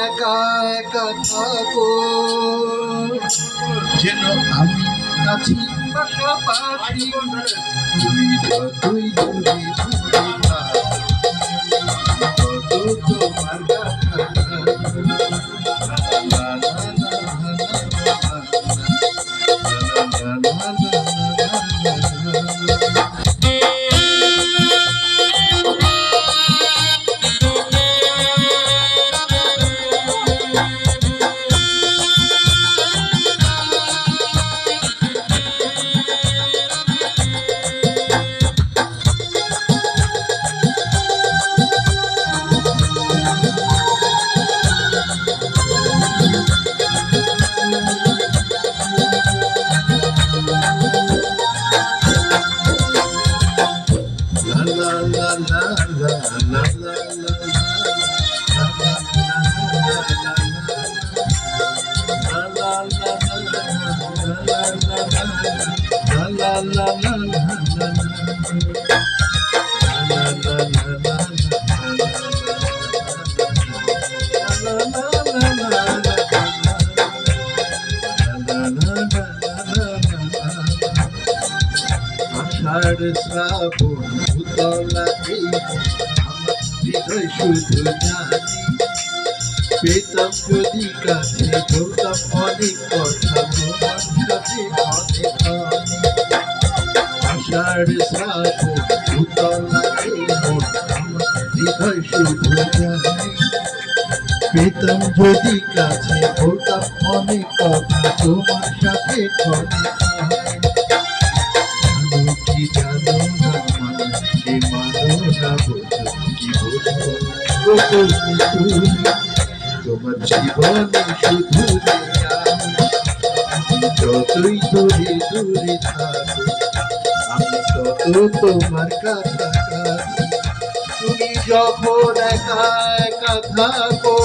একা একা থাকো, যেন আমি আছি পাশাপাশি, তুই যতই দূরে দূরে থাকো, তত তোমার কাছে। লা লা লা লা লা লা লা লা। আষাঢ় শ্রাবণ ভূতলা এই আমার হৃদয় শুধু জানি, পেতাম যদি কাছে বলতাম অনেক কথা তোমার সাথে অনেক অনেক। আষাঢ় শ্রাবণ ভূতলা এই আমার হৃদয় শুধু জানি, পেতাম যদি কাছে বলতাম অনেক কথা তোমার সাথে অনেক অনেক। কি জানো না মানুষকে মানো না বোঝো, কি বোঝো তোমার জীবনে শুধু যতই দূরে দূরে থাকো, আমি তত তোমার কাছাকাছি। তুমি যখন একা একা থাকো,